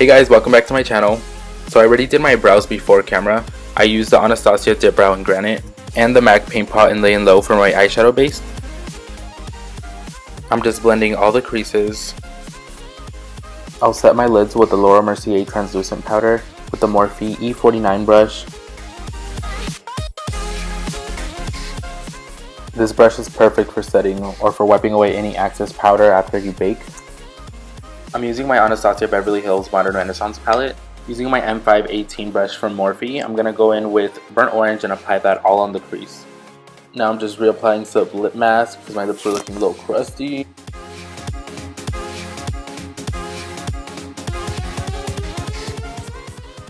Hey guys, welcome back to my channel. So I already did my brows before camera. I used the Anastasia Dip Brow in Granite and the MAC Paint Pot in Lay and Low for my eyeshadow base. I'm just blending all the creases. I'll set my lids with the Laura Mercier translucent powder with the Morphe E49 brush. This brush is perfect for setting or for wiping away any excess powder after you bake. I'm using my Anastasia Beverly Hills Modern Renaissance palette. Using my M518 brush from Morphe, I'm going to go in with burnt orange and apply that all on the crease. Now I'm just reapplying some lip mask because my lips are looking a little crusty.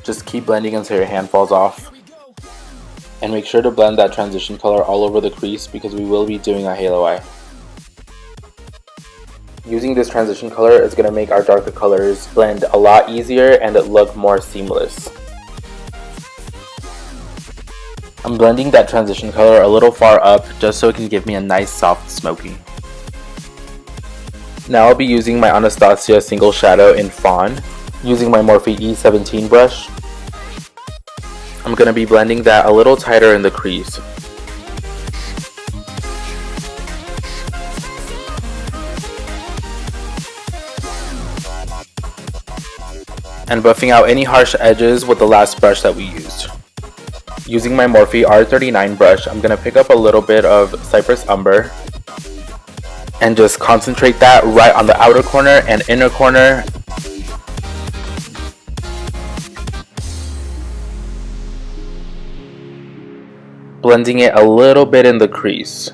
Just keep blending until your hand falls off. And make sure to blend that transition color all over the crease because we will be doing a halo eye. Using this transition color is going to make our darker colors blend a lot easier and it look more seamless. I'm blending that transition color a little far up just so it can give me a nice soft smoky. Now I'll be using my Anastasia single shadow in Fawn. Using my Morphe E17 brush, I'm going to be blending that a little tighter in the crease. And buffing out any harsh edges with the last brush that we used. Using my Morphe R39 brush, I'm going to pick up a little bit of Cypress Umber and just concentrate that right on the outer corner and inner corner. Blending it a little bit in the crease.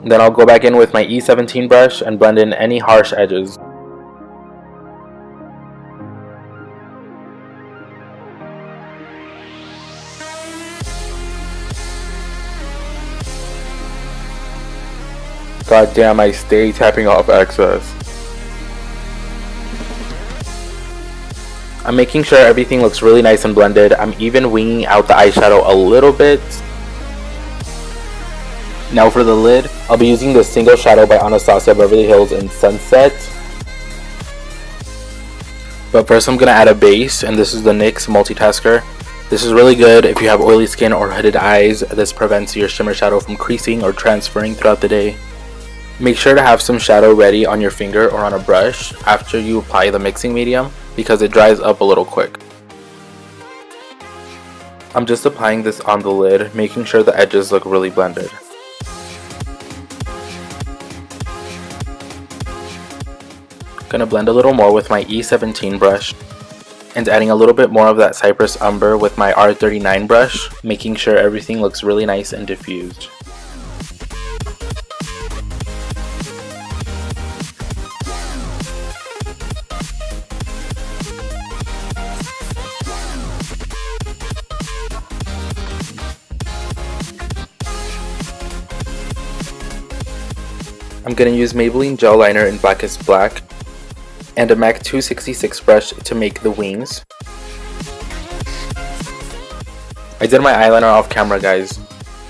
Then I'll go back in with my E17 brush and blend in any harsh edges. God damn, I stay tapping off excess. I'm making sure everything looks really nice and blended. I'm even winging out the eyeshadow a little bit. Now for the lid, I'll be using the single shadow by Anastasia Beverly Hills in Sunset. But first I'm going to add a base, and this is the NYX Multitasker. This is really good if you have oily skin or hooded eyes. This prevents your shimmer shadow from creasing or transferring throughout the day. Make sure to have some shadow ready on your finger or on a brush after you apply the mixing medium because it dries up a little quick. I'm just applying this on the lid, making sure the edges look really blended. Gonna blend a little more with my E17 brush and adding a little bit more of that Cypress Umber with my R39 brush, making sure everything looks really nice and diffused. I'm going to use Maybelline Gel Liner in Blackest Black and a MAC 266 brush to make the wings. I did my eyeliner off camera, guys,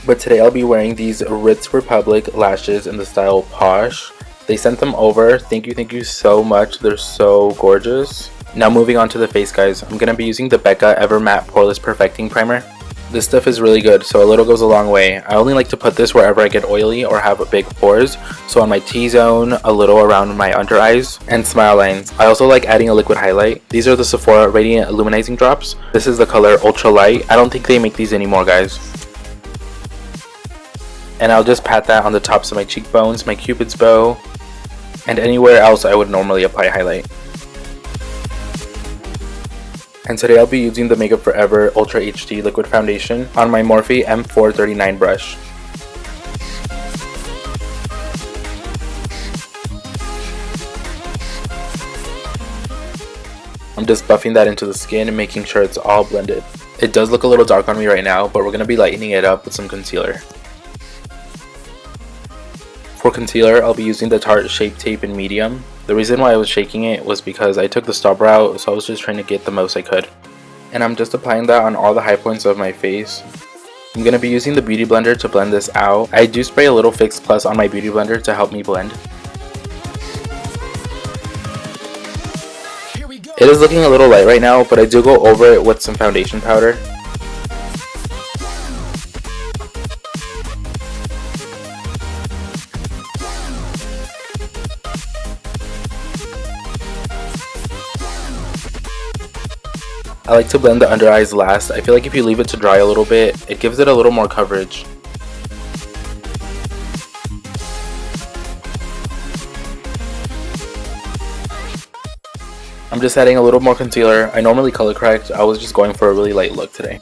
but today I'll be wearing these Ritz Republic lashes in the style Posh. They sent them over. Thank you so much. They're so gorgeous. Now moving on to the face, guys, I'm going to be using the Becca Ever Matte Poreless Perfecting Primer. This stuff is really good, so a little goes a long way. I only like to put this wherever I get oily or have big pores, so on my T-zone, a little around my under eyes, and smile lines. I also like adding a liquid highlight. These are the Sephora Radiant Illuminizing Drops. This is the color Ultra Light. I don't think they make these anymore, guys. And I'll just pat that on the tops of my cheekbones, my cupid's bow, and anywhere else I would normally apply highlight. And today I'll be using the Makeup Forever Ultra HD Liquid Foundation on my Morphe M439 brush. I'm just buffing that into the skin and making sure it's all blended. It does look a little dark on me right now, but we're going to be lightening it up with some concealer. For concealer, I'll be using the Tarte Shape Tape in medium. The reason why I was shaking it was because I took the stop route, so I was just trying to get the most I could. And I'm just applying that on all the high points of my face. I'm going to be using the Beauty Blender to blend this out. I do spray a little Fix Plus on my Beauty Blender to help me blend. It is looking a little light right now, but I do go over it with some foundation powder. I like to blend the under eyes last. I feel like if you leave it to dry a little bit, it gives it a little more coverage. I'm just adding a little more concealer. I normally color correct. I was just going for a really light look today.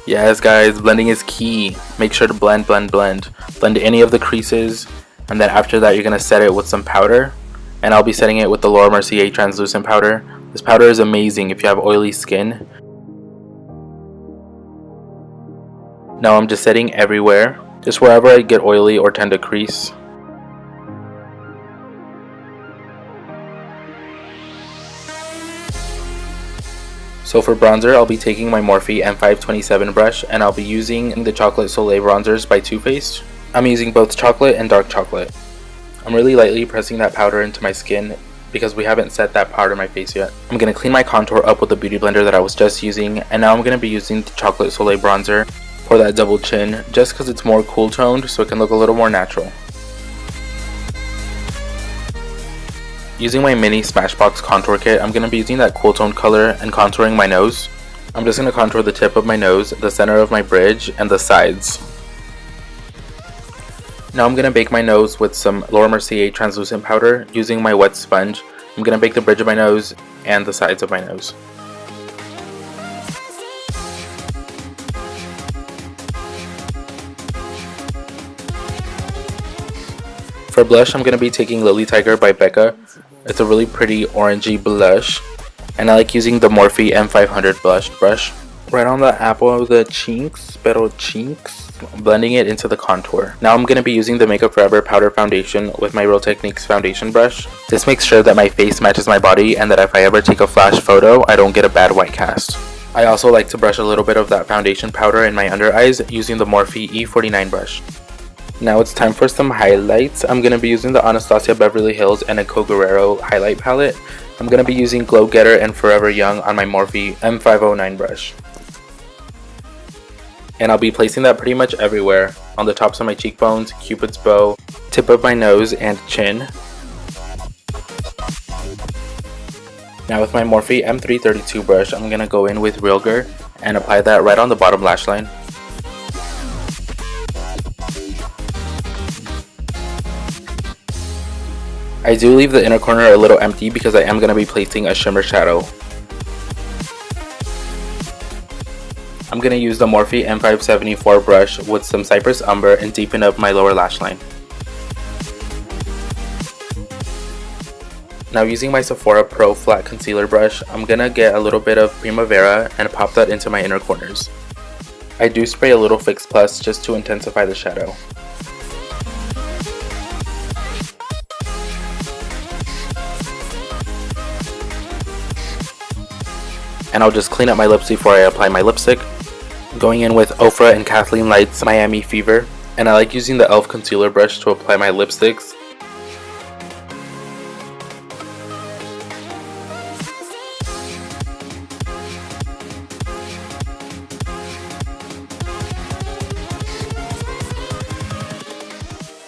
Yes guys, blending is key. Make sure to blend. Blend any of the creases, and then after that you're going to set it with some powder. And I'll be setting it with the Laura Mercier translucent powder. This powder is amazing if you have oily skin. Now I'm just setting everywhere, just wherever I get oily or tend to crease. So for bronzer, I'll be taking my Morphe M527 brush, and I'll be using the Chocolate Soleil bronzers by Too Faced. I'm using both chocolate and dark chocolate. I'm really lightly pressing that powder into my skin because we haven't set that powder in my face yet. I'm going to clean my contour up with the beauty blender that I was just using, and now I'm going to be using the Chocolate Soleil bronzer for that double chin, just because it's more cool toned so it can look a little more natural. Using my mini Smashbox contour kit, I'm going to be using that cool toned color and contouring my nose. I'm just going to contour the tip of my nose, the center of my bridge, and the sides. Now I'm going to bake my nose with some Laura Mercier translucent powder using my wet sponge. I'm going to bake the bridge of my nose and the sides of my nose. For blush, I'm going to be taking Lily Tiger by Becca. It's a really pretty orangey blush, and I like using the Morphe M500 blush brush right on the apple of the cheeks, blending it into the contour. Now I'm going to be using the Makeup Forever powder foundation with my Real Techniques foundation brush. This makes sure that my face matches my body, and that if I ever take a flash photo, I don't get a bad white cast. I also like to brush a little bit of that foundation powder in my under eyes using the Morphe E49 brush. Now it's time for some highlights. I'm going to be using the Anastasia Beverly Hills and Eco Guerrero highlight palette. I'm going to be using Glow Getter and Forever Young on my Morphe M509 brush. And I'll be placing that pretty much everywhere, on the tops of my cheekbones, cupid's bow, tip of my nose, and chin. Now with my Morphe M332 brush, I'm going to go in with Realger and apply that right on the bottom lash line. I do leave the inner corner a little empty because I am going to be placing a shimmer shadow. I'm going to use the Morphe M574 brush with some Cypress Umber and deepen up my lower lash line. Now using my Sephora Pro flat concealer brush, I'm going to get a little bit of Primavera and pop that into my inner corners. I do spray a little Fix Plus just to intensify the shadow. And I'll just clean up my lips before I apply my lipstick. Going in with Ofra and Kathleen Light's Miami Fever, and I like using the e.l.f. concealer brush to apply my lipsticks.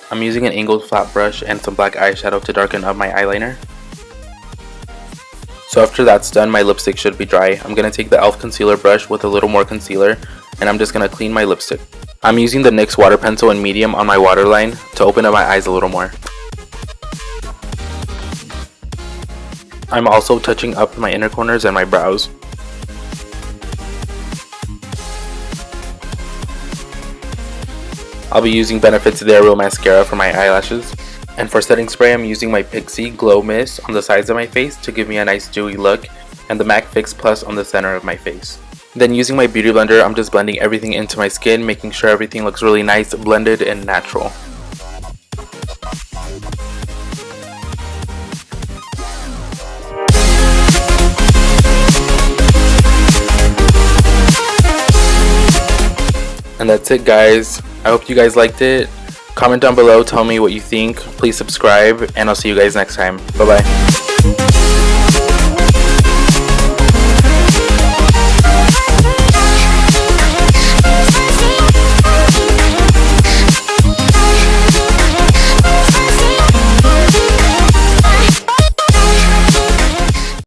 I'm using an angled flat brush and some black eyeshadow to darken up my eyeliner. So after that's done, my lipstick should be dry. I'm going to take the e.l.f. concealer brush with a little more concealer, and I'm just going to clean my lipstick. I'm using the NYX water pencil in medium on my waterline to open up my eyes a little more. I'm also touching up my inner corners and my brows. I'll be using Benefit's They're Real mascara for my eyelashes. And for setting spray, I'm using my Pixi Glow Mist on the sides of my face to give me a nice dewy look, and the MAC Fix Plus on the center of my face. Then using my beauty blender, I'm just blending everything into my skin, making sure everything looks really nice, blended, and natural. And that's it, guys. I hope you guys liked it. Comment down below, tell me what you think. Please subscribe, and I'll see you guys next time. Bye bye.